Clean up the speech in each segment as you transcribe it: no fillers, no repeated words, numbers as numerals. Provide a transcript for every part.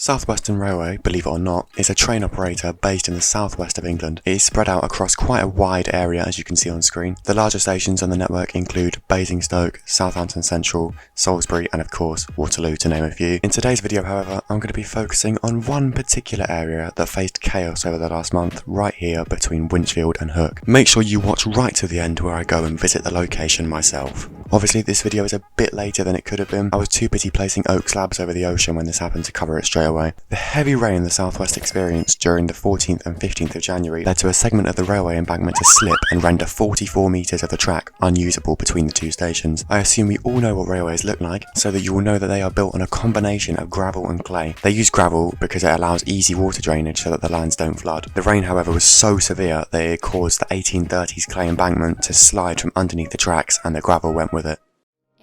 South Western Railway, believe it or not, is a train operator based in the southwest of England. It is spread out across quite a wide area, as you can see on screen. The larger stations on the network include Basingstoke, Southampton Central, Salisbury and of course Waterloo, to name a few. In today's video however, I'm going to be focusing on one particular area that faced chaos over the last month, right here between Winchfield and Hook. Make sure you watch right to the end where I go and visit the location myself. Obviously this video is a bit later than it could have been. I was too busy placing oak slabs over the ocean when this happened to cover it straight away. The heavy rain the southwest experienced during the 14th and 15th of January led to a segment of the railway embankment to slip and render 44 metres of the track unusable between the two stations. I assume we all know what railways look like, so that you will know that they are built on a combination of gravel and clay. They use gravel because it allows easy water drainage so that the lands don't flood. The rain however was so severe that it caused the 1830s clay embankment to slide from underneath the tracks and the gravel went with it.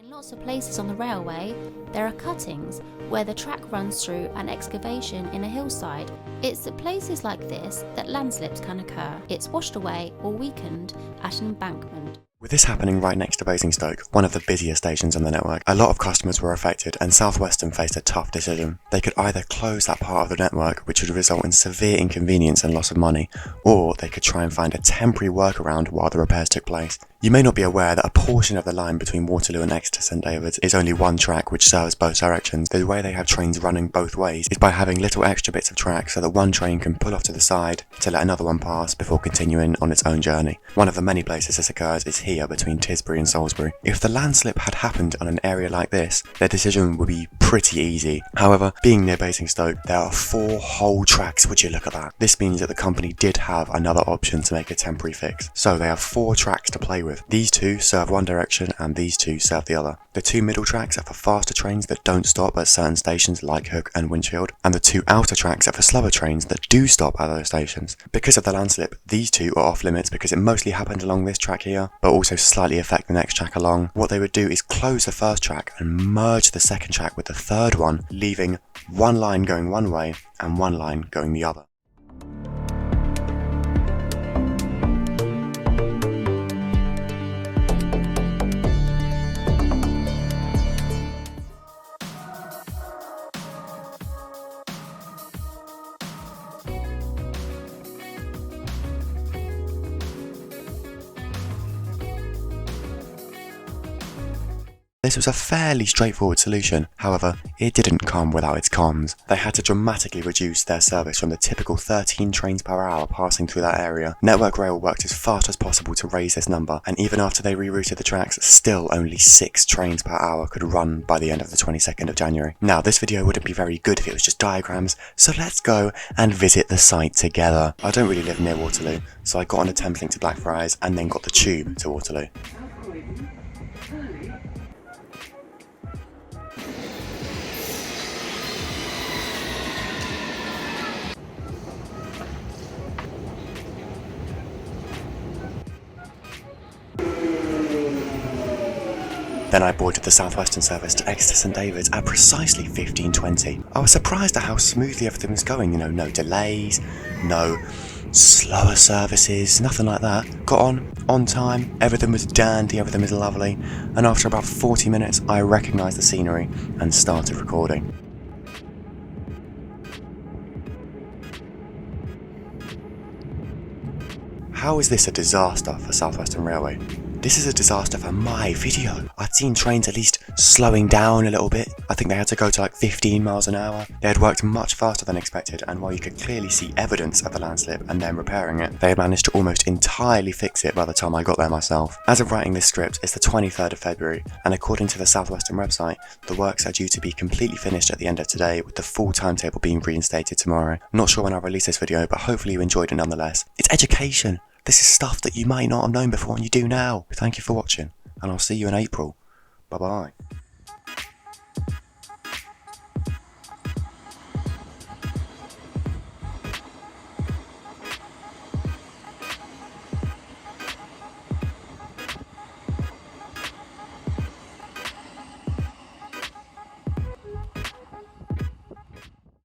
Lots of places on the railway, there are cuttings where the track runs through an excavation in a hillside. It's at places like this that landslips can occur. It's washed away or weakened at an embankment. With this happening right next to Basingstoke, one of the busiest stations on the network, a lot of customers were affected and South Western faced a tough decision. They could either close that part of the network, which would result in severe inconvenience and loss of money, or they could try and find a temporary workaround while the repairs took place. You may not be aware that a portion of the line between Waterloo and Exeter St David's is only one track which serves both directions. The way they have trains running both ways is by having little extra bits of track so that one train can pull off to the side to let another one pass before continuing on its own journey. One of the many places this occurs is here between Tisbury and Salisbury. If the landslip had happened on an area like this, their decision would be pretty easy. However, being near Basingstoke, there are 4 whole tracks. Would you look at that? This means that the company did have another option to make a temporary fix. So they have 4 tracks to play with. These 2 serve one direction and these 2 serve the other. The 2 middle tracks are for faster trains that don't stop at certain stations like Hook and Winchfield, and the 2 outer tracks are for slower trains that do stop at those stations. Because of the landslip, these 2 are off limits because it mostly happened along this track here, but also slightly affect the next track along. What they would do is close the first track and merge the second track with the third one, leaving one line going one way and one line going the other. This was a fairly straightforward solution, however, it didn't come without its cons. They had to dramatically reduce their service from the typical 13 trains per hour passing through that area. Network Rail worked as fast as possible to raise this number, and even after they rerouted the tracks, still only 6 trains per hour could run by the end of the 22nd of January. Now, this video wouldn't be very good if it was just diagrams, so let's go and visit the site together. I don't really live near Waterloo, so I got on a Thameslink to Blackfriars and then got the tube to Waterloo. Then I boarded the South Western service to Exeter St David's at precisely 15:20. I was surprised at how smoothly everything was going, no delays, no slower services, nothing like that. Got on time, everything was dandy, everything was lovely, and after about 40 minutes I recognised the scenery and started recording. How is this a disaster for South Western Railway? This is a disaster for my video. I'd seen trains at least slowing down a little bit. I think they had to go to like 15 miles an hour. They had worked much faster than expected, and while you could clearly see evidence of the landslip and them repairing it, they had managed to almost entirely fix it by the time I got there myself. As of writing this script, it's the 23rd of February, and according to the South Western website, the works are due to be completely finished at the end of today, with the full timetable being reinstated tomorrow. I'm not sure when I'll release this video, but hopefully you enjoyed it nonetheless. It's education. This is stuff that you might not have known before and you do now. Thank you for watching, and I'll see you in April. Bye bye.